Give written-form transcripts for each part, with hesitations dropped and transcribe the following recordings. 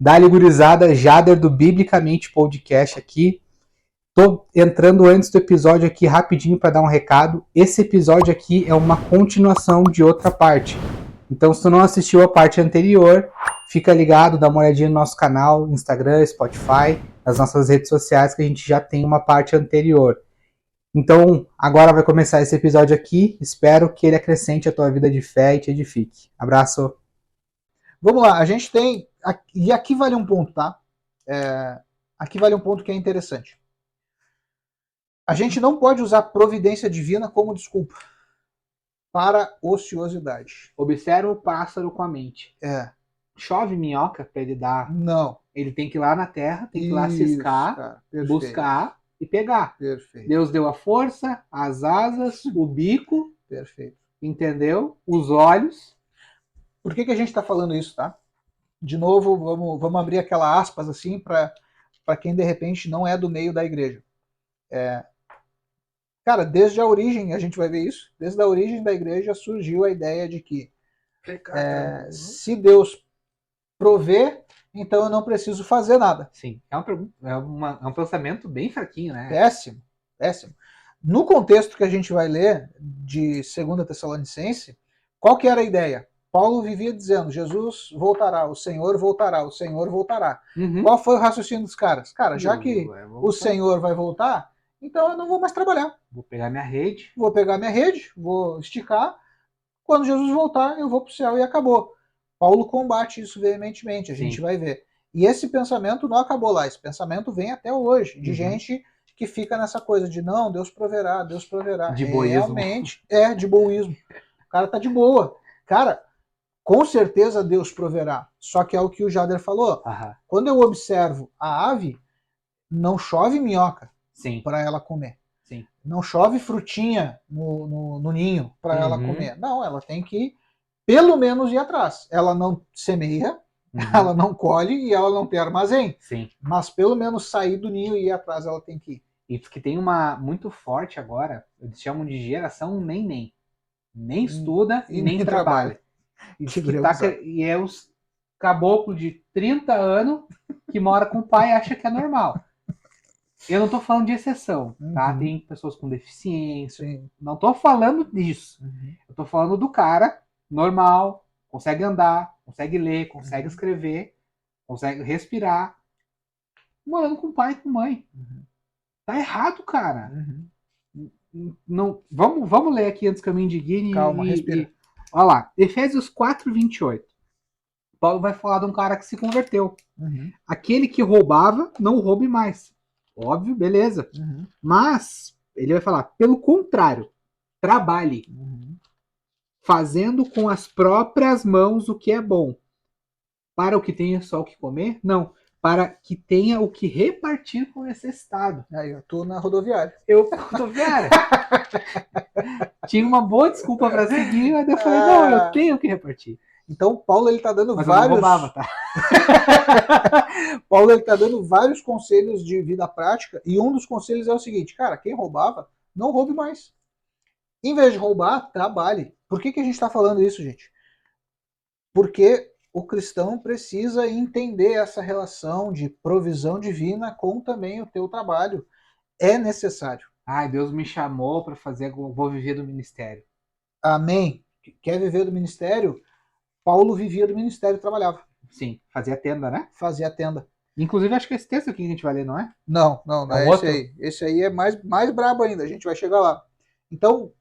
Dali gurizada, Jader do Biblicamente Podcast aqui. Tô entrando antes do episódio aqui rapidinho para dar um recado. Esse episódio aqui é uma continuação de outra parte. Então, se tu não assistiu a parte anterior, fica ligado, dá uma olhadinha no nosso canal, Instagram, Spotify, nas nossas redes sociais, que a gente já tem uma parte anterior. Então, agora vai começar esse episódio aqui. Espero que ele acrescente a tua vida de fé e te edifique. Abraço. Vamos lá, a gente tem... E aqui vale um ponto, tá? Aqui vale um ponto que é interessante. A gente não pode usar providência divina como desculpa para ociosidade. Observa o pássaro com a mente. Chove minhoca para ele dar. Não. Ele tem que ir lá na terra, tem que ir lá ciscar, cara, buscar e pegar. Perfeito. Deus deu a força, as asas, o bico. Perfeito. Entendeu? Os olhos. Por que a gente está falando isso, tá? De novo, vamos abrir aquela aspas assim para quem de repente não é do meio da igreja. Cara, desde a origem, a gente vai ver isso, desde a origem da igreja surgiu a ideia de que se Deus prover, então eu não preciso fazer nada. Sim, é um pensamento bem fraquinho, né? Péssimo, péssimo. No contexto que a gente vai ler de 2 Tessalonicense, qual que era a ideia? Paulo vivia dizendo, Jesus voltará, o Senhor voltará, o Senhor voltará. Uhum. Qual foi o raciocínio dos caras? Cara, já que o Senhor vai voltar, então eu não vou mais trabalhar. Vou pegar minha rede. Vou esticar. Quando Jesus voltar, eu vou para o céu e acabou. Paulo combate isso veementemente, a gente vai ver. E esse pensamento não acabou lá, esse pensamento vem até hoje, de gente que fica nessa coisa de não, Deus proverá, Deus proverá. De boísmo. Realmente, de boísmo. O cara tá de boa. Cara, com certeza Deus proverá. Só que é o que o Jader falou. Quando eu observo a ave, não chove minhoca para ela comer. Sim. Não chove frutinha no ninho para ela comer. Não, ela tem que pelo menos ir atrás. Ela não semeia, ela não colhe e ela não tem armazém. Sim. Mas pelo menos sair do ninho e ir atrás ela tem que ir. E que tem uma muito forte agora, eles chamam de geração nem. Nem estuda e nem trabalha. E é os caboclos de 30 anos que mora com o pai e acha que é normal. Eu não tô falando de exceção, tá? Tem pessoas com deficiência. Sim. Não tô falando disso. Eu tô falando do cara normal, consegue andar, consegue ler, consegue escrever, consegue respirar, morando com pai e com mãe. Tá errado, cara. Não, vamos ler aqui antes que eu me indigne. Calma, respira. Olha lá, Efésios 4:28. Paulo vai falar de um cara que se converteu. Aquele que roubava, não roube mais. Óbvio, beleza. Mas, ele vai falar, pelo contrário, trabalhe. Fazendo com as próprias mãos o que é bom. Para o que tenha só o que comer? Não. Para que tenha o que repartir com o necessitado. Aí, eu tô na rodoviária. Rodoviária. Tinha uma boa desculpa para seguir, mas eu falei, não, eu tenho que repartir. Então, Paulo, ele tá dando mas vários... eu não roubava, tá? Paulo, ele tá dando vários conselhos de vida prática, e um dos conselhos é o seguinte, cara, quem roubava, não roube mais. Em vez de roubar, trabalhe. Por que a gente tá falando isso, gente? Porque o cristão precisa entender essa relação de provisão divina com também o teu trabalho. É necessário. Ai, Deus me chamou para fazer, vou viver do ministério. Amém. Quer viver do ministério? Paulo vivia do ministério e trabalhava. Sim, fazia tenda, né? Fazia tenda. Inclusive, acho que esse texto aqui que a gente vai ler, não é? Não é esse outro? aí. Esse aí é mais brabo ainda, a gente vai chegar lá. Então,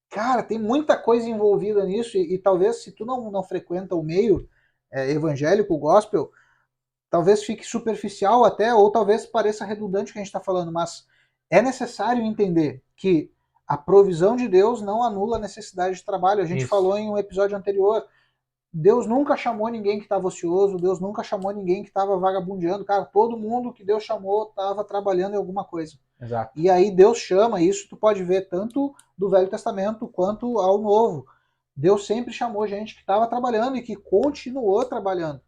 cara, tem muita coisa envolvida nisso, e talvez se tu não frequenta o meio evangélico, gospel, talvez fique superficial até, ou talvez pareça redundante o que a gente está falando, mas é necessário entender que a provisão de Deus não anula a necessidade de trabalho. A gente falou em um episódio anterior, Deus nunca chamou ninguém que estava ocioso, Deus nunca chamou ninguém que estava vagabundeando. Cara, todo mundo que Deus chamou estava trabalhando em alguma coisa. Exato. E aí Deus chama, isso tu pode ver tanto do Velho Testamento quanto ao Novo. Deus sempre chamou gente que estava trabalhando e que continuou trabalhando.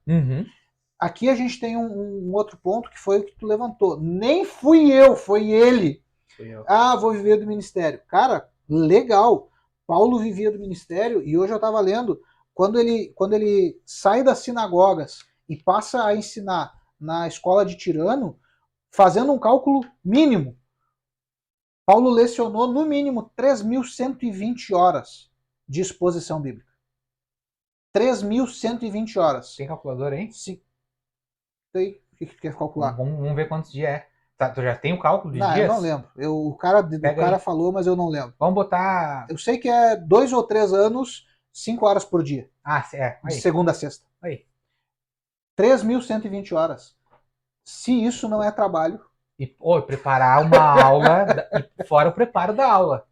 Aqui a gente tem um outro ponto que foi o que tu levantou. Nem fui eu, foi ele. Ah, vou viver do ministério. Cara, legal. Paulo vivia do ministério, e hoje eu estava lendo, quando ele sai das sinagogas e passa a ensinar na escola de Tirano, fazendo um cálculo mínimo. Paulo lecionou no mínimo 3.120 horas de exposição bíblica. 3.120 horas. Tem calculador aí? Sim. Tem. O que quer calcular? Vamos ver quantos dias é. Tá, tu já tem o cálculo de Não, dias? eu não lembro. O cara falou, mas eu não lembro. Vamos botar... Eu sei que é 2 ou 3 anos, 5 horas por dia. Ah, é. De segunda a sexta. Aí. 3.120 horas. Se isso não é trabalho... preparar uma aula, e fora o preparo da aula.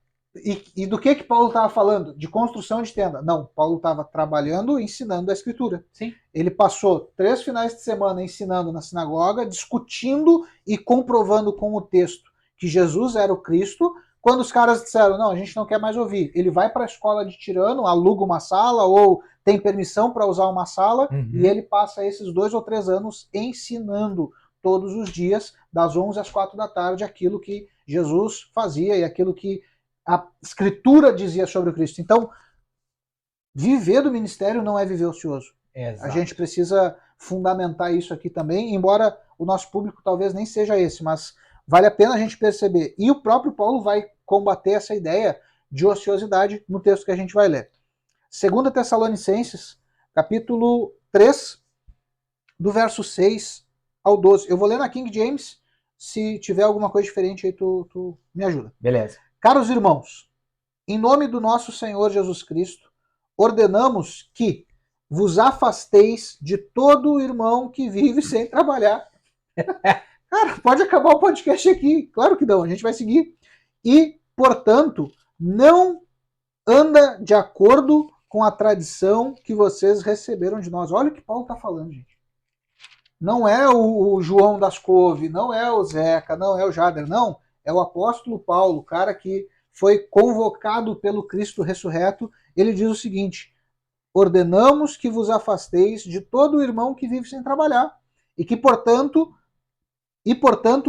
E do que Paulo estava falando? De construção de tenda. Não, Paulo estava trabalhando, ensinando a escritura. Sim. Ele passou 3 finais de semana ensinando na sinagoga, discutindo e comprovando com o texto que Jesus era o Cristo. Quando os caras disseram, não, a gente não quer mais ouvir, ele vai para a escola de Tirano, aluga uma sala ou tem permissão para usar uma sala, e ele passa esses 2 ou 3 anos ensinando todos os dias, das 11 às 4 da tarde, aquilo que Jesus fazia e aquilo que a escritura dizia sobre o Cristo. Então, viver do ministério não é viver ocioso. Exato. A gente precisa fundamentar isso aqui também, embora o nosso público talvez nem seja esse, mas vale a pena a gente perceber. E o próprio Paulo vai combater essa ideia de ociosidade no texto que a gente vai ler. 2 Tessalonicenses, capítulo 3, do verso 6 ao 12. Eu vou ler na King James, se tiver alguma coisa diferente aí tu me ajuda. Beleza. Caros irmãos, em nome do nosso Senhor Jesus Cristo, ordenamos que vos afasteis de todo irmão que vive sem trabalhar. Cara, pode acabar o podcast aqui. Claro que não, a gente vai seguir. E, portanto, não anda de acordo com a tradição que vocês receberam de nós. Olha o que Paulo está falando, gente. Não é o João das Couve, não é o Zeca, não é o Jader, não. É o apóstolo Paulo, o cara que foi convocado pelo Cristo ressurreto. Ele diz o seguinte: ordenamos que vos afasteis de todo irmão que vive sem trabalhar, e que, portanto,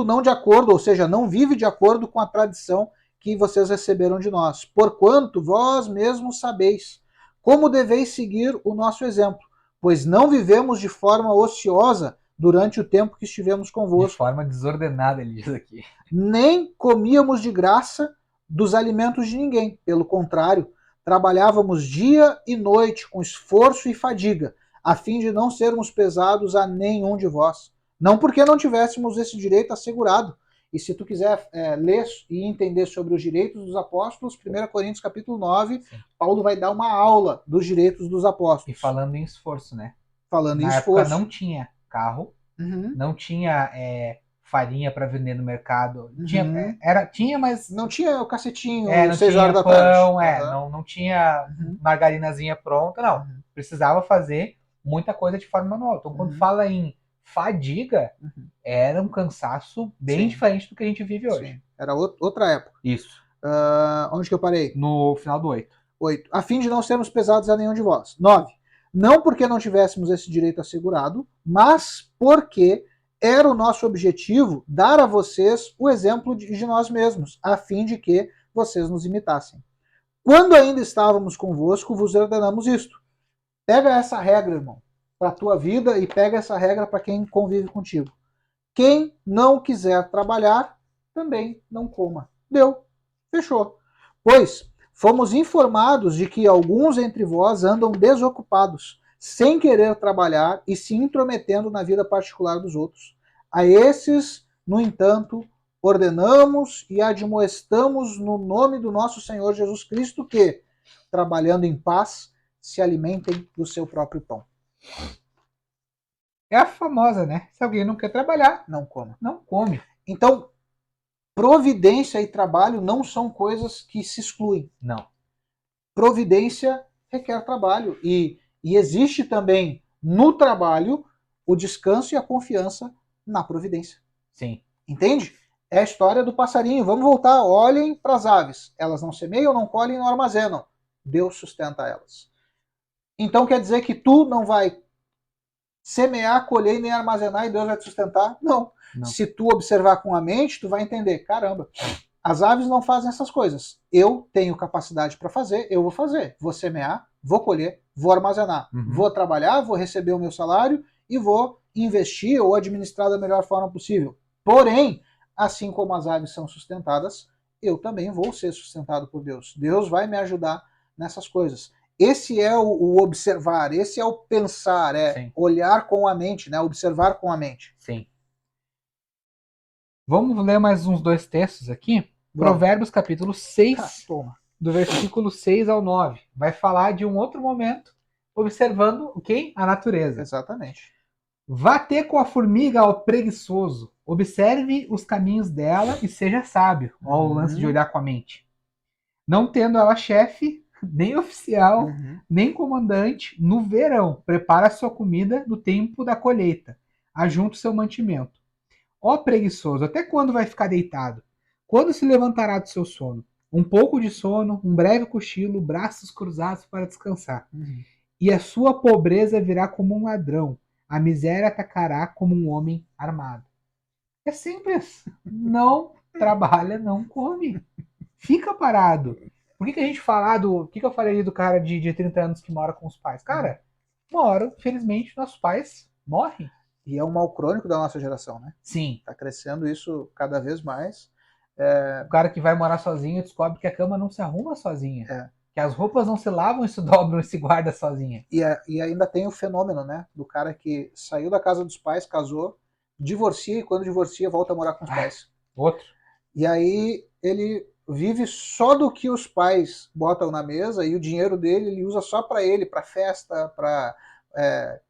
não de acordo, ou seja, não vive de acordo com a tradição que vocês receberam de nós. Porquanto vós mesmos sabeis como deveis seguir o nosso exemplo, pois não vivemos de forma ociosa durante o tempo que estivemos convosco. De forma desordenada, ele diz aqui. Nem comíamos de graça dos alimentos de ninguém. Pelo contrário, trabalhávamos dia e noite com esforço e fadiga, a fim de não sermos pesados a nenhum de vós. Não porque não tivéssemos esse direito assegurado. E se tu quiser ler e entender sobre os direitos dos apóstolos, 1 Coríntios capítulo 9, sim, Paulo vai dar uma aula dos direitos dos apóstolos. E falando em esforço, né? Falando em esforço. Na época não tinha carro, não tinha farinha para vender no mercado. Tinha, mas... Não tinha o cacetinho, não 6 tinha horas da pão, tarde. Não tinha margarinazinha pronta, não. Precisava fazer muita coisa de forma manual. Então, quando fala em fadiga, era um cansaço bem diferente do que a gente vive hoje. Sim. Era outra época. Isso. Onde que eu parei? No final do 8. 8. A fim de não sermos pesados a nenhum de vós. 9. Não porque não tivéssemos esse direito assegurado, mas porque era o nosso objetivo dar a vocês o exemplo de nós mesmos, a fim de que vocês nos imitassem. Quando ainda estávamos convosco, vos ordenamos isto. Pega essa regra, irmão, para a tua vida, e pega essa regra para quem convive contigo. Quem não quiser trabalhar, também não coma. Deu. Fechou. Pois fomos informados de que alguns entre vós andam desocupados, sem querer trabalhar e se intrometendo na vida particular dos outros. A esses, no entanto, ordenamos e admoestamos no nome do nosso Senhor Jesus Cristo que, trabalhando em paz, se alimentem do seu próprio pão. É a famosa, né? Se alguém não quer trabalhar, não coma. Não come. Então, providência e trabalho não são coisas que se excluem. Não. Providência requer trabalho. E existe também no trabalho o descanso e a confiança na providência. Sim. Entende? É a história do passarinho. Vamos voltar. Olhem para as aves. Elas não semeiam, não colhem, não armazenam. Deus sustenta elas. Então quer dizer que tu não vai semear, colher nem armazenar e Deus vai te sustentar? Não. Se tu observar com a mente, tu vai entender, caramba, as aves não fazem essas coisas. Eu tenho capacidade para fazer, eu vou fazer. Vou semear, vou colher, vou armazenar. Vou trabalhar, vou receber o meu salário e vou investir ou administrar da melhor forma possível. Porém, assim como as aves são sustentadas, eu também vou ser sustentado por Deus. Deus vai me ajudar nessas coisas. Esse é o observar, esse é o pensar, Sim. olhar com a mente, né? Observar com a mente. Sim. Vamos ler mais uns 2 textos aqui. Vamos. Provérbios capítulo 6, Toma. do versículo 6 ao 9. Vai falar de um outro momento, observando o quê? A natureza. Exatamente. Vá ter com a formiga ao preguiçoso. Observe os caminhos dela e seja sábio. Ó, o lance de olhar com a mente. Não tendo ela chefe, nem oficial, nem comandante, no verão, prepara sua comida no tempo da colheita. Ajunta o seu mantimento. Ó preguiçoso, até quando vai ficar deitado? Quando se levantará do seu sono? Um pouco de sono, um breve cochilo, braços cruzados para descansar. E a sua pobreza virá como um ladrão. A miséria atacará como um homem armado. É simples. Não trabalha, não come. Fica parado. Por que a gente fala do... O que eu falei ali do cara de 30 anos que mora com os pais? Cara, uma hora, infelizmente, nossos pais morrem. E é um mal crônico da nossa geração, né? Sim. Tá crescendo isso cada vez mais. O cara que vai morar sozinho descobre que a cama não se arruma sozinha. Que as roupas não se lavam e se dobram e se guardam sozinha. E ainda tem o fenômeno, né? Do cara que saiu da casa dos pais, casou, divorcia e quando divorcia volta a morar com os pais. Outro. E aí ele vive só do que os pais botam na mesa e o dinheiro dele ele usa só para ele, para festa, para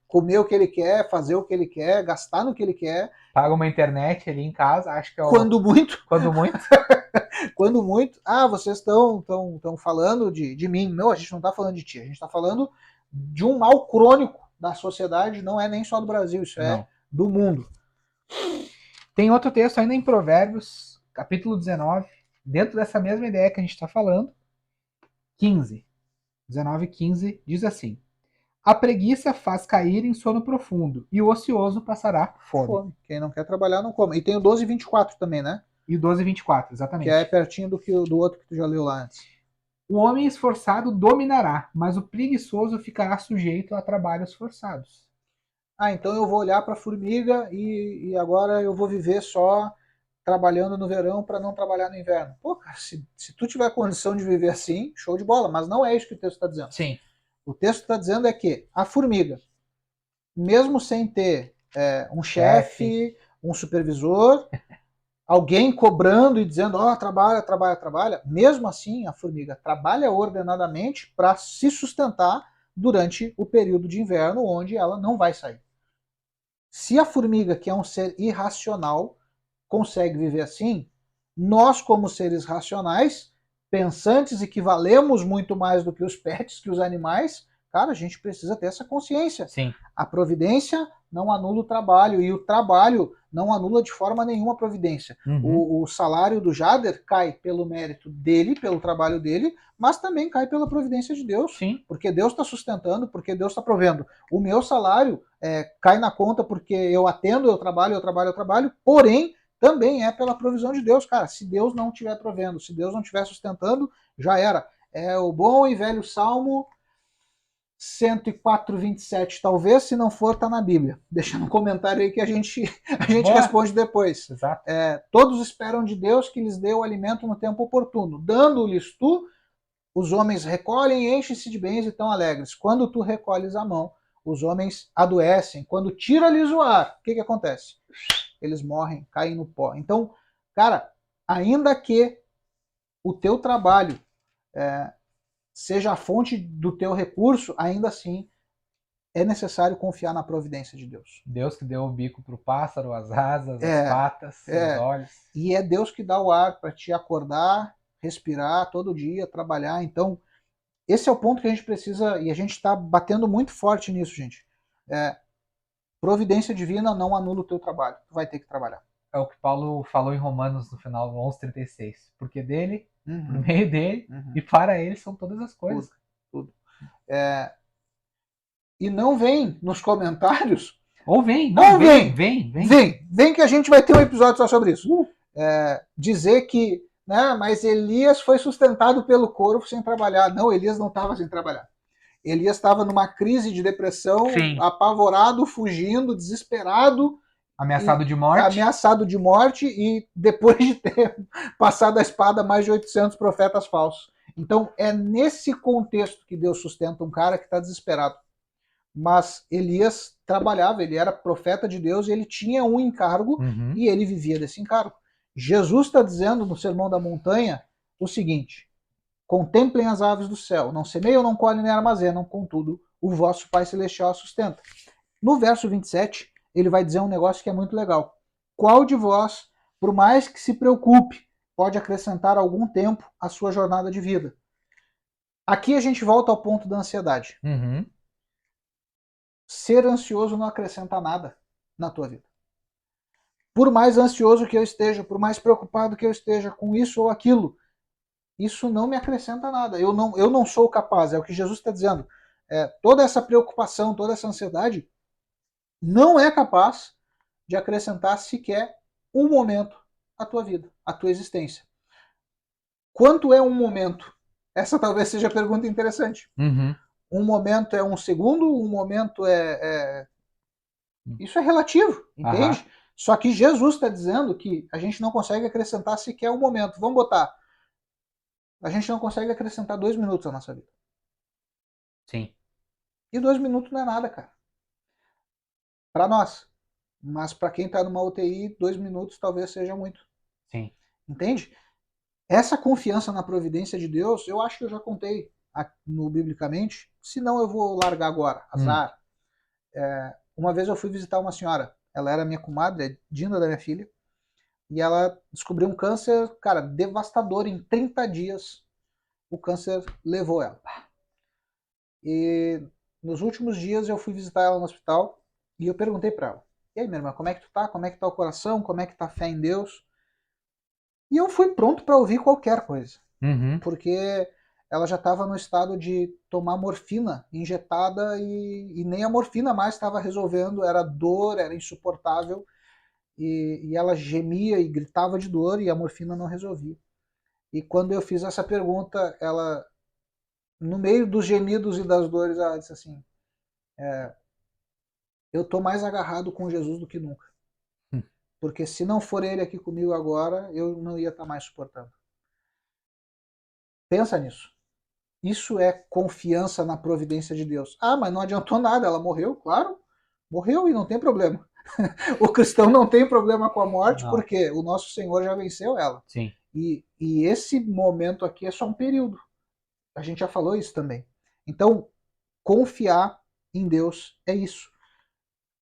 comer o que ele quer, fazer o que ele quer, gastar no que ele quer. Paga uma internet ali em casa, acho que é o... Quando muito. Quando muito. Quando muito. Ah, vocês estão falando de mim. Não, a gente não está falando de ti. A gente está falando de um mal crônico da sociedade. Não é nem só do Brasil, isso é do mundo. Tem outro texto ainda em Provérbios, capítulo 19, dentro dessa mesma ideia que a gente está falando. 19:15, diz assim: a preguiça faz cair em sono profundo, e o ocioso passará fome. Quem não quer trabalhar não come. E tem o 12:24 também, né? E o 12:24, exatamente. Que é pertinho do outro que tu já leu lá antes. O homem esforçado dominará, mas o preguiçoso ficará sujeito a trabalhos forçados. Ah, então eu vou olhar para a formiga e agora eu vou viver só trabalhando no verão para não trabalhar no inverno. Pô, cara, se tu tiver condição de viver assim, show de bola. Mas não é isso que o texto está dizendo. Sim. O texto está dizendo é que a formiga, mesmo sem ter um chefe, um supervisor, alguém cobrando e dizendo, trabalha, trabalha, trabalha, mesmo assim a formiga trabalha ordenadamente para se sustentar durante o período de inverno, onde ela não vai sair. Se a formiga, que é um ser irracional, consegue viver assim, nós, como seres racionais, pensantes e que valemos muito mais do que os pets, que os animais, cara, a gente precisa ter essa consciência. Sim. A providência não anula o trabalho, e o trabalho não anula de forma nenhuma a providência. O salário do Jader cai pelo mérito dele, pelo trabalho dele, mas também cai pela providência de Deus. Sim. Porque Deus está sustentando, porque Deus está provendo. O meu salário cai na conta porque eu atendo, eu trabalho, porém, também é pela provisão de Deus, cara. Se Deus não estiver provendo, se Deus não estiver sustentando, já era. É o bom e velho Salmo 104:27, talvez, se não for, tá na Bíblia. Deixa no comentário aí que a gente responde depois. Exato. Todos esperam de Deus que lhes dê o alimento no tempo oportuno. Dando-lhes tu, os homens recolhem e enchem-se de bens e estão alegres. Quando tu recolhes a mão, os homens adoecem. Quando tira-lhes o ar, o que acontece? Eles morrem, caem no pó. Então, cara, ainda que o teu trabalho seja a fonte do teu recurso, ainda assim é necessário confiar na providência de Deus. Deus que deu o bico para o pássaro, as asas, as patas, os olhos. E é Deus que dá o ar para te acordar, respirar todo dia, trabalhar. Então, esse é o ponto que a gente precisa, e a gente está batendo muito forte nisso, gente. Providência divina não anula o teu trabalho. Tu vai ter que trabalhar. É o que Paulo falou em Romanos no final do 11:36. Porque dele, por meio dele, e para ele são todas as coisas. Tudo. E não vem nos comentários. Ou vem. Vem que a gente vai ter um episódio só sobre isso. Dizer que, né, mas Elias foi sustentado pelo corvo sem trabalhar. Não, Elias não estava sem trabalhar. Elias estava numa crise de depressão, Sim. apavorado, fugindo, desesperado, Ameaçado de morte. Ameaçado de morte, e depois de ter passado a espada mais de 800 profetas falsos. Então é nesse contexto que Deus sustenta um cara que está desesperado. Mas Elias trabalhava, ele era profeta de Deus, e ele tinha um encargo, e ele vivia desse encargo. Jesus está dizendo no Sermão da Montanha o seguinte: contemplem as aves do céu, não semeiam, não colhem nem armazenam, contudo o vosso Pai Celestial sustenta. No verso 27, ele vai dizer um negócio que é muito legal. Qual de vós, por mais que se preocupe, pode acrescentar algum tempo à sua jornada de vida? Aqui a gente volta ao ponto da ansiedade. Ser ansioso não acrescenta nada na tua vida. Por mais ansioso que eu esteja, por mais preocupado que eu esteja com isso ou aquilo, isso não me acrescenta nada. Eu não sou capaz, é o que Jesus está dizendo. Toda essa preocupação, toda essa ansiedade não é capaz de acrescentar sequer um momento à tua vida, à tua existência. Quanto é um momento? Essa talvez seja a pergunta interessante. Um momento é um segundo, um momento Isso é relativo, entende? Só que Jesus está dizendo que a gente não consegue acrescentar sequer um momento. Vamos botar. A gente não consegue acrescentar 2 minutos à nossa vida. Sim. E 2 minutos não é nada, cara. Para nós. Mas para quem está numa UTI, 2 minutos talvez seja muito. Sim. Entende? Essa confiança na providência de Deus, eu acho que eu já contei no Biblicamente. Se não, eu vou largar agora. Azar. Uma vez eu fui visitar uma senhora. Ela era minha comadre, Dinda da minha filha. E ela descobriu um câncer, cara, devastador. Em 30 dias, o câncer levou ela. E nos últimos dias eu fui visitar ela no hospital e eu perguntei para ela: e aí, minha irmã, como é que tu tá? Como é que tá o coração? Como é que tá a fé em Deus? E eu fui pronto para ouvir qualquer coisa. Porque ela já estava no estado de tomar morfina injetada e nem a morfina mais estava resolvendo. Era dor, era insuportável. E ela gemia e gritava de dor e a morfina não resolvia. E quando eu fiz essa pergunta, ela, no meio dos gemidos e das dores, ela disse assim: eu tô mais agarrado com Jesus do que nunca. Porque se não for ele aqui comigo agora, eu não ia estar mais suportando. Pensa nisso. Isso é confiança na providência de Deus. Ah, mas não adiantou nada, ela morreu, claro. Morreu e não tem problema. O cristão não tem problema com a morte, não, porque o nosso Senhor já venceu ela. Sim. E esse momento aqui é só um período. A gente já falou isso também. Então, confiar em Deus é isso.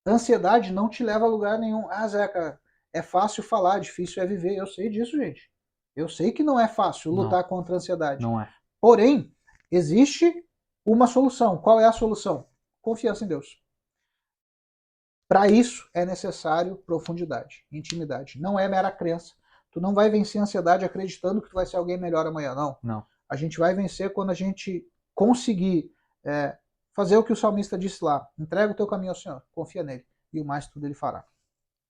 Ansiedade não te leva a lugar nenhum. Ah, Zeca, é fácil falar, difícil é viver. Eu sei disso, gente. Eu sei que não é fácil lutar contra a ansiedade. Não é. Porém, existe uma solução. Qual é a solução? Confiança em Deus. Para isso é necessário profundidade, intimidade. Não é mera crença. Tu não vai vencer a ansiedade acreditando que tu vai ser alguém melhor amanhã, não. Não. A gente vai vencer quando a gente conseguir fazer o que o salmista disse lá. Entrega o teu caminho ao Senhor, confia nele, e o mais tudo ele fará.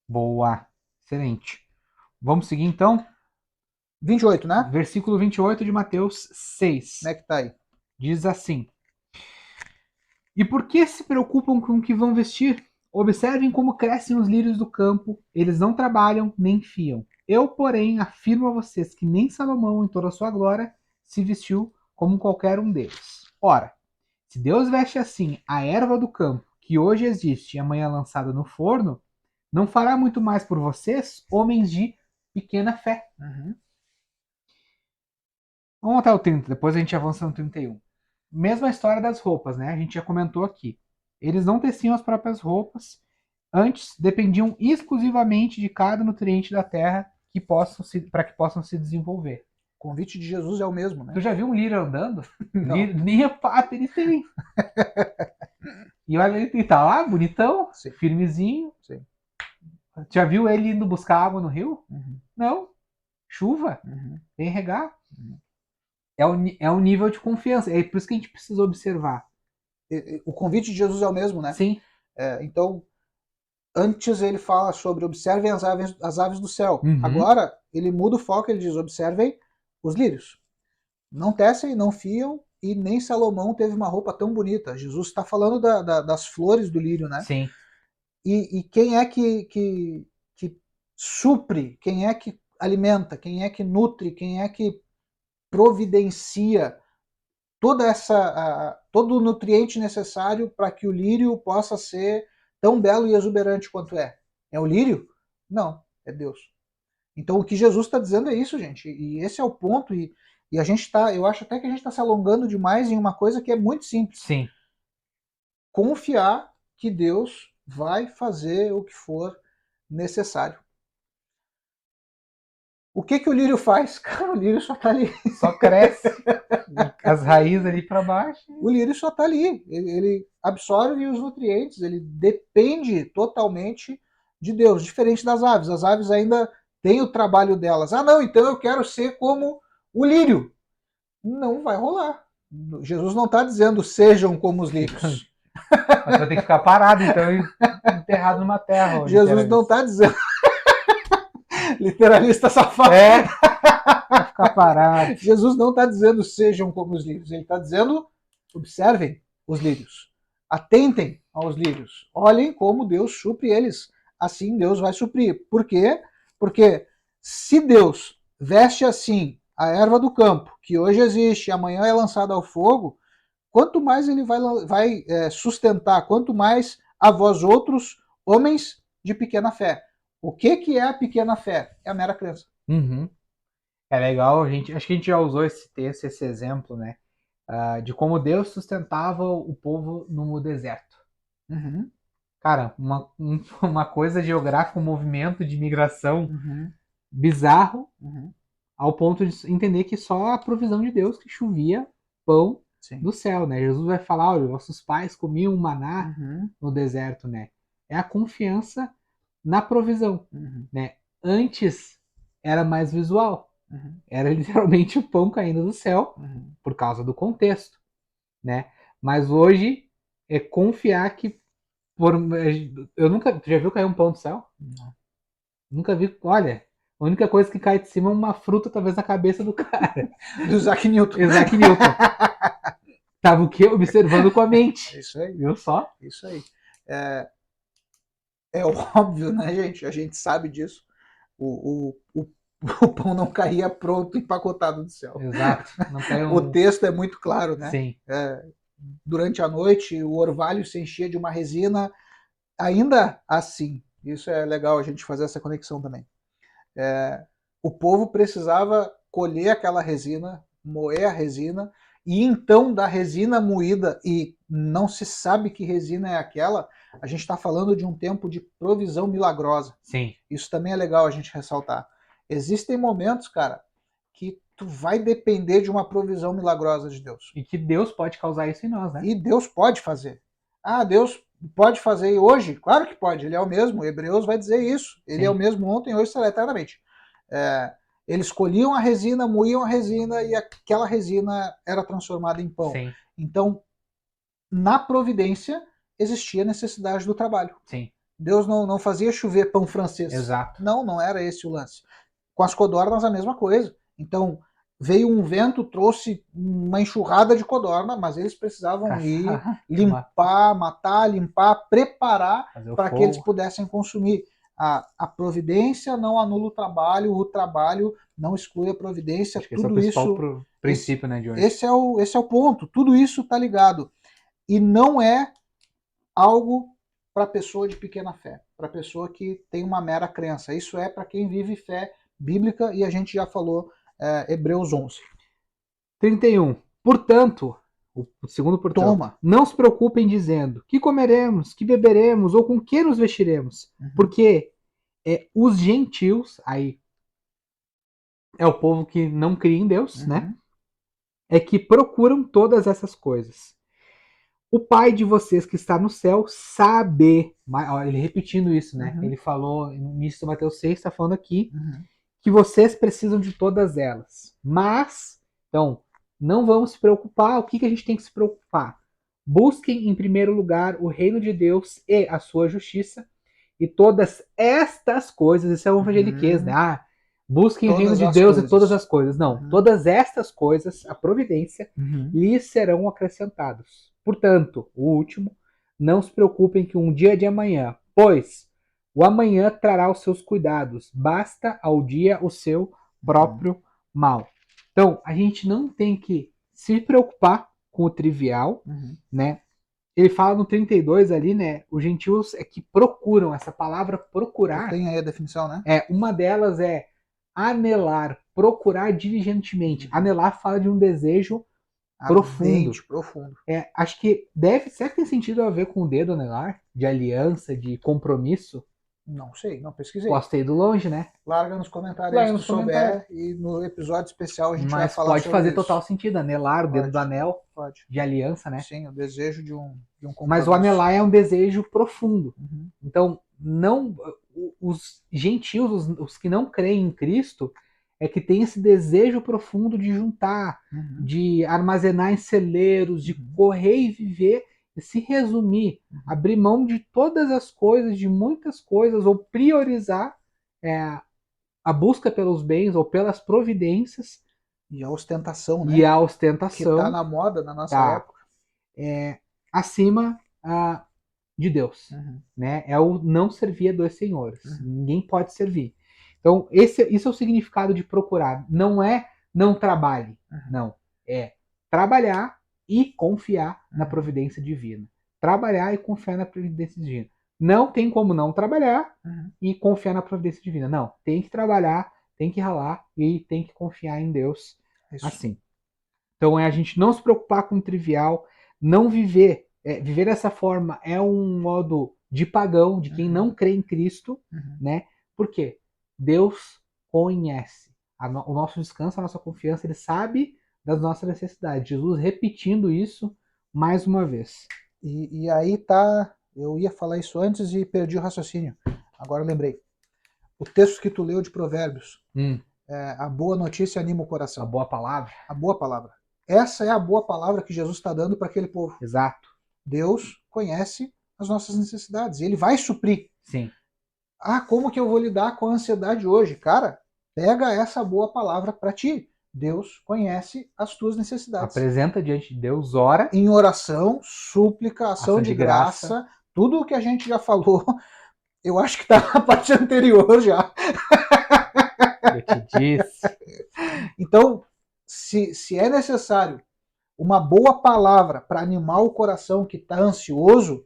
Boa, excelente. Vamos seguir então? 28, né? Versículo 28 de Mateus 6. Como é que tá aí? Diz assim: e por que se preocupam com o que vão vestir? Observem como crescem os lírios do campo, eles não trabalham nem fiam. Eu, porém, afirmo a vocês que nem Salomão, em toda a sua glória, se vestiu como qualquer um deles. Ora, se Deus veste assim a erva do campo, que hoje existe e amanhã lançada no forno, não fará muito mais por vocês, homens de pequena fé. Vamos até o 30, depois a gente avança no 31. Mesma história das roupas, né? A gente já comentou aqui. Eles não teciam as próprias roupas, antes dependiam exclusivamente de cada nutriente da terra para que possam se desenvolver. O convite de Jesus é o mesmo, né? Tu já viu um lírio andando? Nem a pata ele tem. E olha, ele tá lá, bonitão, sim, firmezinho. Sim. Já viu ele indo buscar água no rio? Não. Chuva. Vem regar. É um nível de confiança. É por isso que a gente precisa observar. O convite de Jesus é o mesmo, né? Sim. Então, antes ele fala sobre observem as aves do céu. Agora, ele muda o foco, ele diz observem os lírios. Não tecem, não fiam, e nem Salomão teve uma roupa tão bonita. Jesus está falando das flores do lírio, né? Sim. E quem é que supre, quem é que alimenta, quem é que nutre, quem é que providencia todo o nutriente necessário para que o lírio possa ser tão belo e exuberante quanto é? É o lírio? Não, é Deus. Então o que Jesus está dizendo é isso, gente. E esse é o ponto. E a gente está, eu acho até que a gente está se alongando demais em uma coisa que é muito simples. Sim. Confiar que Deus vai fazer o que for necessário. O que o lírio faz? Cara, o lírio só está ali. Só cresce. As raízes ali para baixo. O lírio só está ali. Ele absorve os nutrientes, ele depende totalmente de Deus, diferente das aves. As aves ainda têm o trabalho delas. Ah, não, então eu quero ser como o lírio. Não vai rolar. Jesus não está dizendo sejam como os lírios. Mas vai ter que ficar parado, então, enterrado numa terra. Jesus não está dizendo. Literalista safado. É, vai ficar parado. Jesus não está dizendo sejam como os lírios. Ele está dizendo observem os lírios. Atentem aos lírios. Olhem como Deus supre eles. Assim Deus vai suprir. Por quê? Porque se Deus veste assim a erva do campo, que hoje existe e amanhã é lançada ao fogo, quanto mais ele vai sustentar, quanto mais a vós outros, homens de pequena fé. O que é a pequena fé? É a mera crença. Uhum. É legal, acho que a gente já usou esse texto, esse exemplo, né? De como Deus sustentava o povo no deserto. Uhum. Cara, uma coisa geográfica, um movimento de migração bizarro, ao ponto de entender que só a provisão de Deus que chovia pão do céu, né? Jesus vai falar, olha, nossos pais comiam maná no deserto, né? É a confiança na provisão, né? Antes era mais visual, era literalmente o pão caindo do céu por causa do contexto, né? Mas hoje é confiar que eu nunca, tu já viu cair um pão do céu? Não. Nunca vi, olha, a única coisa que cai de cima é uma fruta talvez na cabeça do cara. Do Isaac Newton. Isaac Newton. Tava o quê? Observando com a mente. Isso aí. Viu só? Isso aí. É óbvio, né, gente? A gente sabe disso. O pão não caía pronto, empacotado do céu. Exato. Não caiu O texto é muito claro, né? Sim. Durante a noite, o orvalho se enchia de uma resina, ainda assim. Isso é legal a gente fazer essa conexão também. O povo precisava colher aquela resina, moer a resina, e então da resina moída, e não se sabe que resina é aquela, a gente está falando de um tempo de provisão milagrosa. Sim. Isso também é legal a gente ressaltar. Existem momentos, cara, que tu vai depender de uma provisão milagrosa de Deus. E que Deus pode causar isso em nós, né? E Deus pode fazer. Ah, Deus pode fazer hoje? Claro que pode, ele é o mesmo. Hebreus vai dizer isso. Ele é o mesmo ontem, hoje, será eternamente. Eles colhiam a resina, moíam a resina e aquela resina era transformada em pão. Sim. Então, na providência, existia necessidade do trabalho. Sim. Deus não fazia chover pão francês. Exato. Não era esse o lance. Com as codornas a mesma coisa. Então, veio um vento, trouxe uma enxurrada de codorna, mas eles precisavam ir limpar, matar, preparar para que eles pudessem consumir. A providência não anula o trabalho não exclui a providência. Acho que tudo esse é o isso, princípio, né, de hoje. Esse é o ponto. Tudo isso está ligado. E não é algo para pessoa de pequena fé, para pessoa que tem uma mera crença. Isso é para quem vive fé bíblica, e a gente já falou Hebreus 11. 31. Portanto, o segundo portanto, Toma. Não se preocupem dizendo que comeremos, que beberemos ou com que nos vestiremos, porque os gentios, aí é o povo que não cria em Deus, né? É que procuram todas essas coisas. O Pai de vocês que está no céu sabe, ele repetindo isso, né? Ele falou no início do Mateus 6, está falando aqui, que vocês precisam de todas elas. Mas, então, não vamos se preocupar. O que a gente tem que se preocupar? Busquem em primeiro lugar o reino de Deus e a sua justiça, e todas estas coisas, isso é o evangeliquez, né? Busquem o reino Todas de as Deus e coisas. todas as coisas. Não, Uhum. todas estas coisas, a providência, Uhum. lhes serão acrescentados. Portanto, o último, não se preocupem com um dia de amanhã, pois o amanhã trará os seus cuidados. Basta ao dia o seu próprio mal. Então, a gente não tem que se preocupar com o trivial, Uhum. né? Ele fala no 32 ali, né? Os gentios é que procuram, essa palavra procurar, Tem aí a definição, né? uma delas é anelar, procurar diligentemente. Uhum. Anelar fala de um desejo profundo. Ardente, profundo. Acho que deve, será que tem sentido a ver com o dedo anelar? De aliança, de compromisso? Não sei, não pesquisei. Posso ter ido longe, né? Larga nos comentários Larga se nos tu souber comentários. e no episódio especial a gente vai Mas falar pode sobre fazer isso. total sentido, anelar, o dedo Pode, do anel, pode. de aliança, né? Sim, o desejo de um compromisso. Mas o anelar é um desejo profundo. Uhum. Então, não, os gentios, os que não creem em Cristo, é que tem esse desejo profundo de juntar, Uhum. de armazenar em celeiros, de Uhum. correr e viver, e se resumir, Uhum. abrir mão de todas as coisas, de muitas coisas, ou priorizar a busca pelos bens ou pelas providências E a ostentação, e né? a Que tá ostentação na moda na nossa tá época. acima de Deus, Uhum. né? É o não servir a dois senhores. Uhum. Ninguém pode servir. Então, isso é o significado de procurar. Não é não trabalhe, Uhum. não. É trabalhar e confiar na Uhum. providência divina. Trabalhar e confiar na providência divina. Não tem como não trabalhar Uhum. e confiar na providência divina. Não, tem que trabalhar, tem que ralar e tem que confiar em Deus Isso. assim. Então é a gente não se preocupar com o trivial, não viver. Viver dessa forma é um modo de pagão, de quem Uhum. não crê em Cristo, Uhum. né? Por quê? Deus conhece. O nosso descanso, a nossa confiança, ele sabe das nossas necessidades. Jesus repetindo isso mais uma vez. E aí tá. Eu ia falar isso antes e perdi o raciocínio. Agora eu lembrei. O texto que tu leu de Provérbios. A boa notícia anima o coração. A boa palavra. A boa palavra. Essa é a boa palavra que Jesus está dando para aquele povo. Exato. Deus conhece as nossas necessidades. Ele vai suprir. Sim. Como que eu vou lidar com a ansiedade hoje? Cara, pega essa boa palavra para ti. Deus conhece as tuas necessidades. Apresenta diante de Deus, ora. Em oração, súplica, ação de graça. graça, tudo o que a gente já falou, eu acho que está na parte anterior já. Eu te disse. Então, se é necessário uma boa palavra para animar o coração que está ansioso,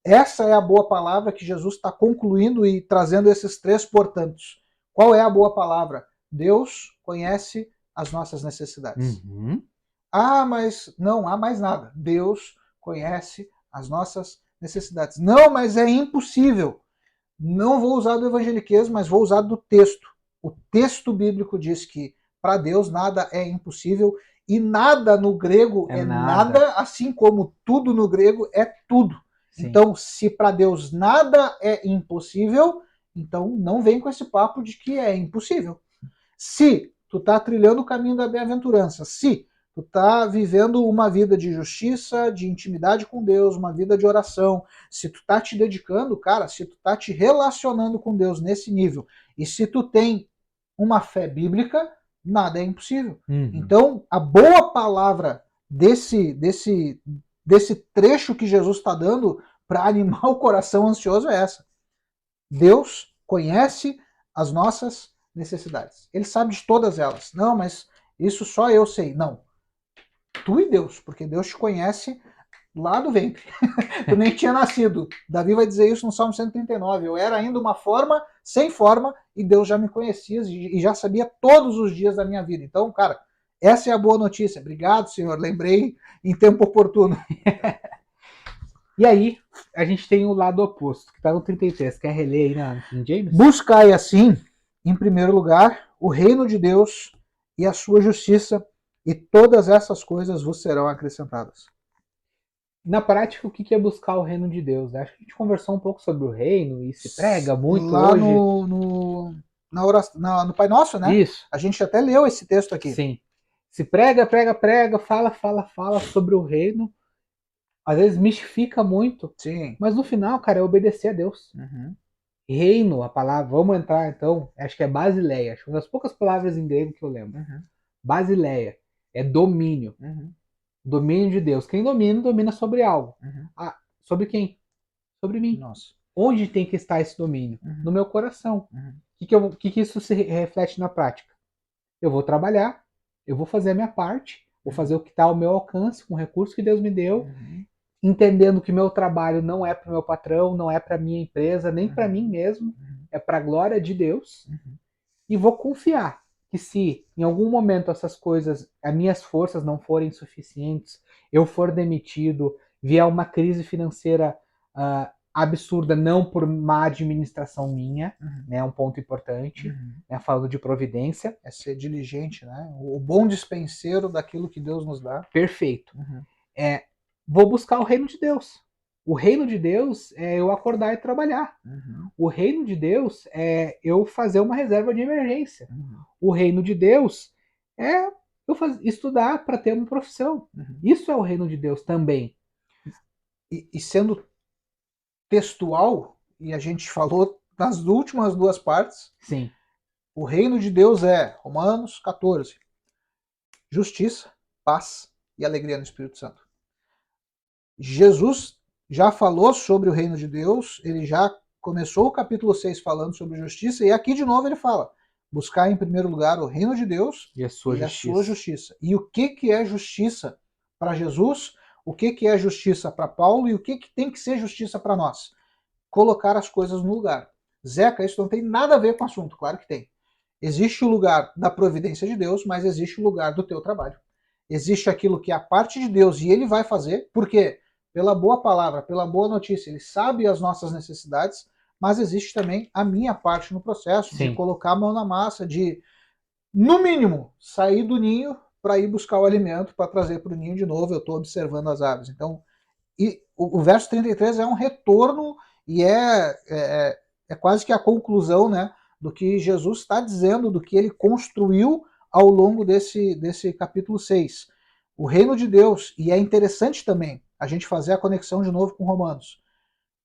essa é a boa palavra que Jesus está concluindo e trazendo esses 3 portantos. Qual é a boa palavra? Deus conhece as nossas necessidades. Uhum. Mas não há mais nada. Deus conhece as nossas necessidades. Não, mas é impossível. Não vou usar do evangeliquez, mas vou usar do texto. O texto bíblico diz que para Deus nada é impossível e nada no grego é nada, assim como tudo no grego é tudo. Sim. Então, se para Deus nada é impossível, então não vem com esse papo de que é impossível. Se tu tá trilhando o caminho da bem-aventurança, se tu tá vivendo uma vida de justiça, de intimidade com Deus, uma vida de oração, se tu tá te dedicando, cara, se tu tá te relacionando com Deus nesse nível, e se tu tem uma fé bíblica, nada é impossível. Uhum. Então, a boa palavra desse trecho que Jesus está dando para animar o coração ansioso é essa. Deus conhece as nossas necessidades. Ele sabe de todas elas. Não, mas isso só eu sei. Não. Tu e Deus, porque Deus te conhece lá do ventre. Tu nem tinha nascido. Davi vai dizer isso no Salmo 139. Eu era ainda uma forma, sem forma, e Deus já me conhecia e já sabia todos os dias da minha vida. Então, cara, essa é a boa notícia. Obrigado, Senhor. Lembrei em tempo oportuno. E aí, a gente tem o lado oposto, que está no 33. Quer reler aí na King James? Buscai assim, em primeiro lugar, o reino de Deus e a sua justiça, e todas essas coisas vos serão acrescentadas. Na prática, o que é buscar o reino de Deus? Acho que a gente conversou um pouco sobre o reino e se prega muito lá hoje. No Pai Nosso, né? Isso. A gente até leu esse texto aqui. Sim. Se prega, fala sobre o reino. Às vezes mistifica muito. Sim. Mas no final, cara, é obedecer a Deus. Uhum. Reino, a palavra, vamos entrar então, acho que é basileia, acho que uma das poucas palavras em grego que eu lembro. Basileia é domínio. Domínio de Deus. Quem domina, domina sobre algo. Ah, sobre quem? Sobre mim. Nossa. Onde tem que estar esse domínio? No meu coração. O que isso se reflete na prática? Eu vou trabalhar, eu vou fazer a minha parte, vou fazer o que está ao meu alcance com o recurso que Deus me deu, entendendo que meu trabalho não é para o meu patrão, não é para minha empresa, nem para mim mesmo, é para a glória de Deus, e vou confiar que se em algum momento essas coisas, as minhas forças não forem suficientes, eu for demitido, vier uma crise financeira absurda, não por má administração minha, né, um ponto importante, né, falando de providência. É ser diligente, né? O bom dispenseiro daquilo que Deus nos dá. Perfeito. Vou buscar o reino de Deus. O reino de Deus é eu acordar e trabalhar. O reino de Deus é eu fazer uma reserva de emergência. O reino de Deus é eu estudar para ter uma profissão. Isso é o reino de Deus também. E sendo textual, e a gente falou nas últimas duas partes, Sim. O reino de Deus é, Romanos 14, justiça, paz e alegria no Espírito Santo. Jesus já falou sobre o reino de Deus, ele já começou o capítulo 6 falando sobre justiça, e aqui de novo ele fala, buscar em primeiro lugar o reino de Deus e a sua justiça. E o que é justiça para Jesus, o que é justiça para Paulo e o que tem que ser justiça para nós? Colocar as coisas no lugar. Zeca, isso não tem nada a ver com o assunto, claro que tem. Existe o lugar da providência de Deus, mas existe o lugar do teu trabalho. Existe aquilo que é a parte de Deus e ele vai fazer, porque pela boa palavra, pela boa notícia, ele sabe as nossas necessidades, mas existe também a minha parte no processo, Sim. de colocar a mão na massa, de, no mínimo, sair do ninho para ir buscar o alimento, para trazer para o ninho de novo, eu estou observando as aves. Então, o verso 33 é um retorno e é quase que a conclusão, né, do que Jesus está dizendo, do que ele construiu ao longo desse capítulo 6. O reino de Deus, e é interessante também a gente fazer a conexão de novo com Romanos.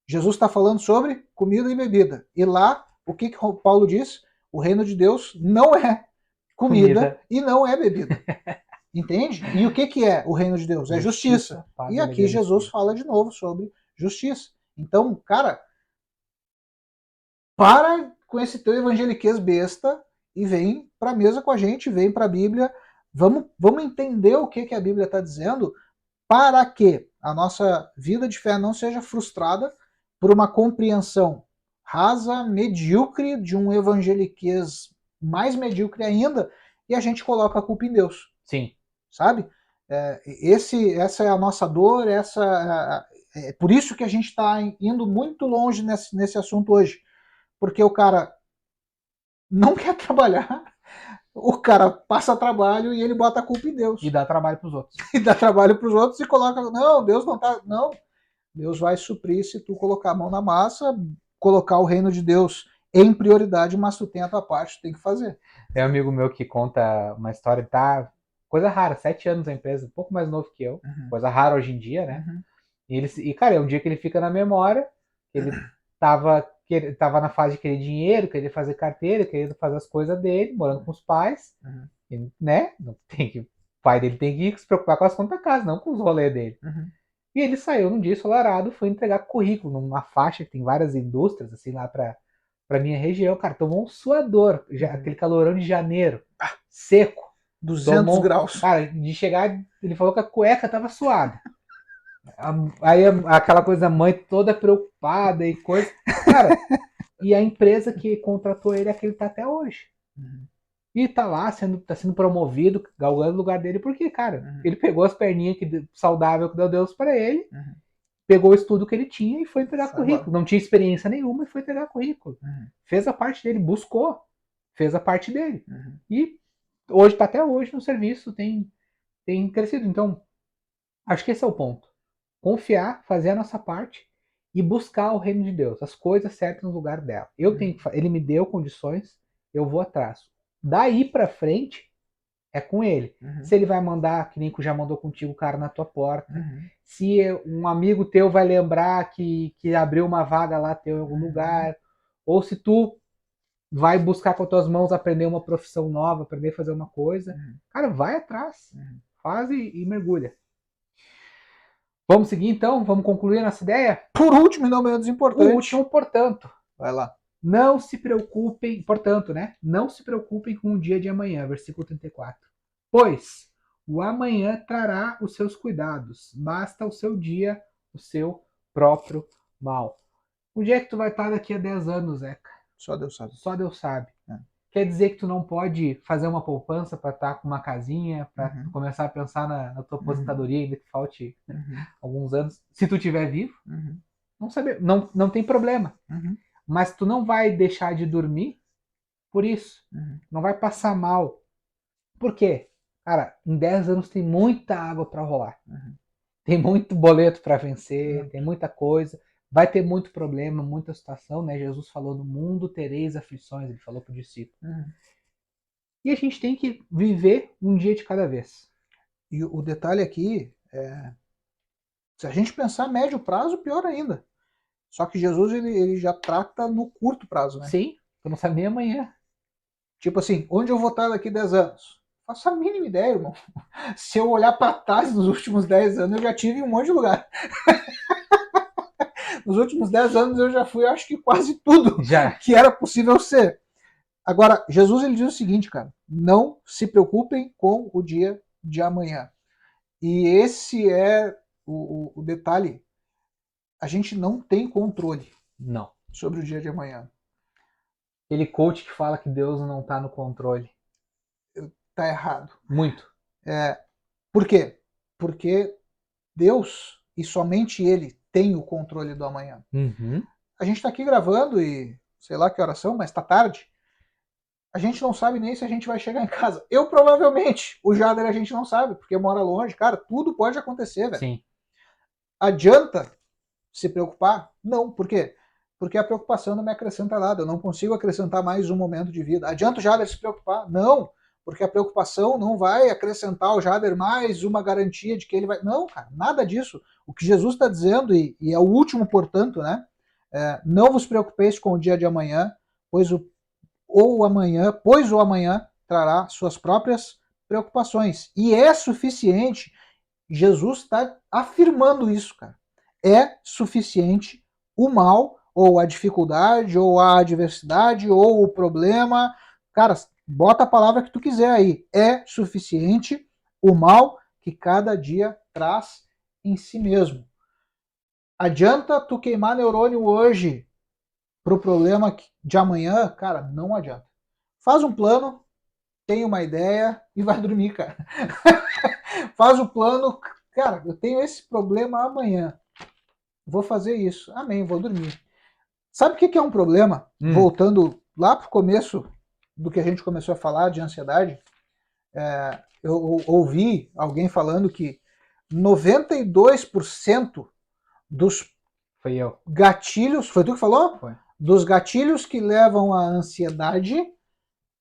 Jesus está falando sobre comida e bebida. E lá, o que Paulo diz? O reino de Deus não é comida. E não é bebida. Entende? E o que é o reino de Deus? É justiça. E aqui Jesus fala de novo sobre justiça. Então, cara, para com esse teu evangeliquez besta e vem para a mesa com a gente, vem para a Bíblia. Vamos entender o que a Bíblia está dizendo para que a nossa vida de fé não seja frustrada por uma compreensão rasa, medíocre, de um evangeliquez mais medíocre ainda, e a gente coloca a culpa em Deus. Sim. Sabe? Essa é a nossa dor, é por isso que a gente está indo muito longe nesse assunto hoje. Porque o cara não quer trabalhar, o cara passa trabalho e ele bota a culpa em Deus. E dá trabalho para os outros. E dá trabalho para os outros e coloca, não, Deus não tá, não. Deus vai suprir se tu colocar a mão na massa, colocar o reino de Deus em prioridade, mas tu tem a tua parte, tu tem que fazer. Tem um amigo meu que conta uma história, tá? Coisa rara, 7 anos na empresa, um pouco mais novo que eu. Coisa rara hoje em dia, né? Cara, é um dia que ele fica na memória, ele tava na fase de querer dinheiro, querer fazer carteira, querer fazer as coisas dele, morando com os pais, e, né? Não tem que, o pai dele tem que se preocupar com as contas da casa, não com os rolês dele. E ele saiu num dia ensolarado, foi entregar currículo numa faixa que tem várias indústrias, assim, lá pra minha região. Cara, tomou um suador, aquele calorão de janeiro, seco. 200 graus. Cara, de chegar, ele falou que a cueca tava suada. Aí aquela coisa da mãe toda preocupada e coisa. Cara, e a empresa que contratou ele é que ele tá até hoje. E tá lá, tá sendo promovido, galgando o lugar dele, porque, cara, ele pegou as perninhas saudável que deu Deus pra ele, pegou o estudo que ele tinha e foi entregar currículo. Não tinha experiência nenhuma e foi entregar currículo. Fez a parte dele, buscou, fez a parte dele. E hoje tá até hoje no serviço, tem crescido. Então, acho que esse é o ponto. Confiar, fazer a nossa parte e buscar o reino de Deus, as coisas certas no lugar dela. Ele me deu condições, eu vou atrás. Daí pra frente é com ele. Se ele vai mandar, que nem já mandou contigo o cara na tua porta. Se um amigo teu vai lembrar que abriu uma vaga lá teu em algum lugar. ou se tu vai buscar com as tuas mãos aprender uma profissão nova, aprender a fazer uma coisa, cara, vai atrás, faz e mergulha. Vamos seguir então? Vamos concluir a nossa ideia? Por último e não menos importante. O último, portanto. Vai lá. Não se preocupem, portanto, né? Não se preocupem com o dia de amanhã, versículo 34. Pois o amanhã trará os seus cuidados, basta o seu dia, o seu próprio mal. Onde é que tu vai estar daqui a 10 anos, Zeca? Só Deus sabe. Só Deus sabe. É. Quer dizer que tu não pode fazer uma poupança para estar com uma casinha, para começar a pensar na tua aposentadoria, ainda que falte alguns anos, se tu estiver vivo? Não saber, não tem problema. Mas tu não vai deixar de dormir por isso. Não vai passar mal. Por quê? Cara, em 10 anos tem muita água para rolar. Tem muito boleto para vencer, tem muita coisa. Vai ter muito problema, muita situação, né? Jesus falou, no mundo tereis aflições, ele falou para o discípulo. E a gente tem que viver um dia de cada vez. E o detalhe aqui é, se a gente pensar a médio prazo, pior ainda. Só que Jesus ele já trata no curto prazo, né? Sim, tu não sabe nem amanhã. Tipo assim, onde eu vou estar daqui 10 anos? Faço a mínima ideia, irmão. Se eu olhar para trás nos últimos 10 anos, eu já tive em um monte de lugar. Nos últimos 10 anos eu já fui, acho que quase tudo que era possível ser. Agora, Jesus ele diz o seguinte, cara, não se preocupem com o dia de amanhã. E esse é o detalhe. A gente não tem controle sobre o dia de amanhã. Aquele coach que fala que Deus não está no controle. Tá errado. Muito. Por quê? Porque Deus, e somente Ele, tem o controle do amanhã. A gente está aqui gravando e sei lá que horas são, mas tá tarde. A gente não sabe nem se a gente vai chegar em casa. Eu provavelmente. O Jader a gente não sabe, porque mora longe. Cara, tudo pode acontecer, velho. Sim. Adianta se preocupar? Não. Por quê? Porque a preocupação não me acrescenta nada. Eu não consigo acrescentar mais um momento de vida. Adianta o Jader se preocupar? Não. Porque a preocupação não vai acrescentar ao Jader mais uma garantia de que ele vai... Não, cara, nada disso. O que Jesus está dizendo, e é o último, portanto, né? Não vos preocupeis com o dia de amanhã, pois o amanhã trará suas próprias preocupações. E é suficiente. Jesus está afirmando isso, cara. É suficiente o mal, ou a dificuldade, ou a adversidade, ou o problema. Cara, bota a palavra que tu quiser aí. É suficiente o mal que cada dia traz em si mesmo. Adianta tu queimar neurônio hoje pro problema de amanhã? Cara, não adianta. Faz um plano, tem uma ideia e vai dormir, cara. Faz o plano, cara, eu tenho esse problema amanhã. Vou fazer isso. Amém, vou dormir. Sabe o que é um problema? Voltando lá pro começo do que a gente começou a falar de ansiedade, eu ouvi alguém falando que 92% dos gatilhos... Foi tu que falou? Foi. Dos gatilhos que levam à ansiedade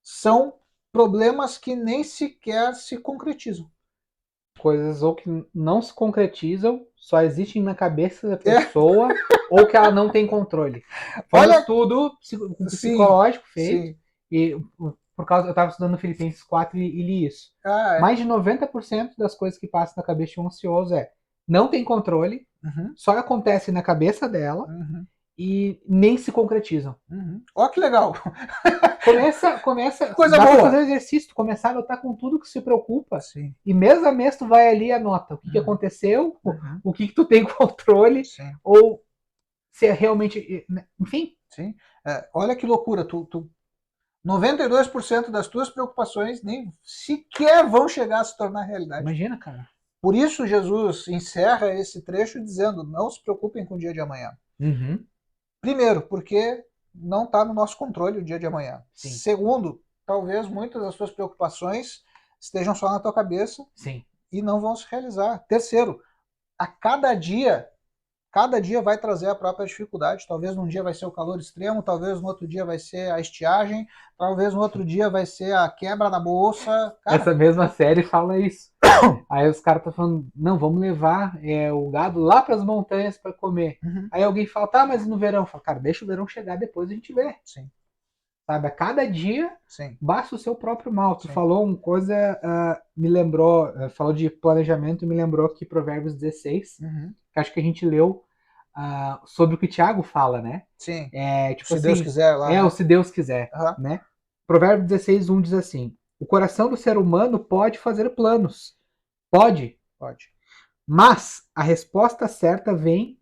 são problemas que nem sequer se concretizam. Coisas ou que não se concretizam, só existem na cabeça da pessoa, ou que ela não tem controle. Foi um estudo psicológico feito, e por causa, eu estava estudando Filipenses 4 e li isso. Mais de 90% das coisas que passam na cabeça de um ansioso não tem controle, só acontece na cabeça dela, e nem se concretizam. Ó, que legal! Começa coisa boa. Fazer um exercício, tu começar a anotar com tudo que se preocupa. Sim. E mês a mês tu vai ali e anota o que aconteceu, o que tu tem controle, ou se é realmente... Enfim. Sim. Olha que loucura, 92% das tuas preocupações nem sequer vão chegar a se tornar realidade. Imagina, cara. Por isso Jesus encerra esse trecho dizendo, não se preocupem com o dia de amanhã. Primeiro, porque não está no nosso controle o dia de amanhã. Sim. Segundo, talvez muitas das suas preocupações estejam só na tua cabeça. Sim. E não vão se realizar. Terceiro, a cada dia vai trazer a própria dificuldade. Talvez num dia vai ser o calor extremo, talvez no outro dia vai ser a estiagem, talvez no outro dia vai ser a quebra da bolsa. Cara, essa mesma série fala isso. Aí os caras estão falando, não, vamos levar o gado lá para as montanhas para comer. Uhum. Aí alguém fala, tá, mas no verão? Fala, cara, deixa o verão chegar, depois a gente vê. Sim. Sabe, a cada dia Sim. basta o seu próprio mal. Tu Sim. falou uma coisa, me lembrou, falou de planejamento e me lembrou que Provérbios 16, Uhum. que acho que a gente leu sobre o que Tiago fala, né? Sim. Tipo Se assim, Deus quiser lá. o se Deus quiser, Uhum. né? Provérbios 16, 1 diz assim, o coração do ser humano pode fazer planos. Pode. Mas a resposta certa vem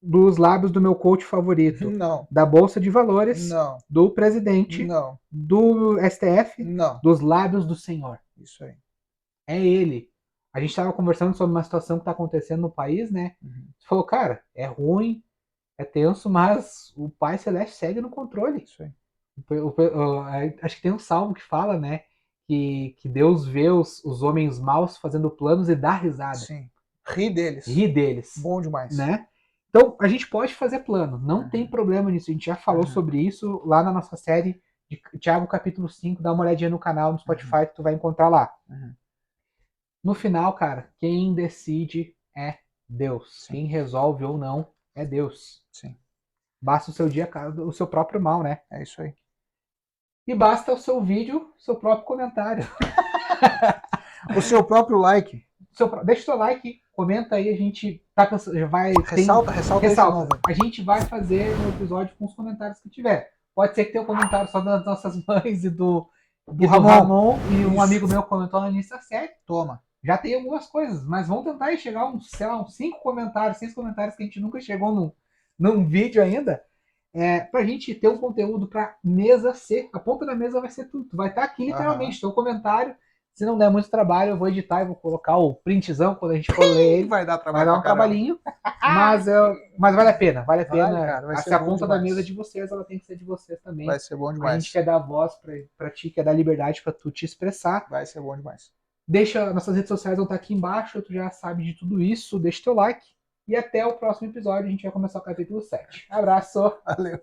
dos lábios do meu coach favorito. Não. Da Bolsa de Valores. Não. Do presidente. Não. Do STF. Não. Dos lábios do Senhor. Isso aí. É ele. A gente estava conversando sobre uma situação que está acontecendo no país, né? Uhum. Você falou, cara, é ruim, é tenso, mas o Pai Celeste segue no controle. Isso aí. Acho que tem um salmo que fala, né? Que Deus vê os homens maus fazendo planos e dá risada. Sim. Ri deles. Bom demais. Né? Então, a gente pode fazer plano. Não tem problema nisso. A gente já falou sobre isso lá na nossa série de Tiago capítulo 5. Dá uma olhadinha no canal, no Spotify, que tu vai encontrar lá. No final, cara, quem decide é Deus. Sim. Quem resolve ou não é Deus. Sim. Basta o seu próprio mal, né? É isso aí. E basta o seu vídeo, seu próprio comentário. O seu próprio like. Deixa o seu like, comenta aí, a gente tá pensando, já vai... Ressalta. A gente vai fazer um episódio com os comentários que tiver. Pode ser que tenha um comentário só das nossas mães e do Ramon. E um amigo meu comentou no início da série. Toma. Já tem algumas coisas, mas vamos tentar chegar a uns 6 comentários que a gente nunca chegou num vídeo ainda. Pra gente ter um conteúdo pra mesa C. A ponta da mesa vai ser tudo. Vai estar aqui literalmente, teu comentário. Se não der muito trabalho, eu vou editar e vou colocar o printzão quando a gente for ler ele. Vai dar trabalho. Vai dar um trabalhinho. mas vale a pena. Vale a pena. Cara, se a ponta da mesa é de vocês, ela tem que ser de vocês também. Vai ser bom demais. A gente quer dar voz pra ti, quer dar liberdade pra tu te expressar. Vai ser bom demais. Nossas redes sociais vão estar aqui embaixo. Tu já sabe de tudo isso. Deixa teu like. E até o próximo episódio. A gente vai começar o capítulo 7. Abraço. Valeu.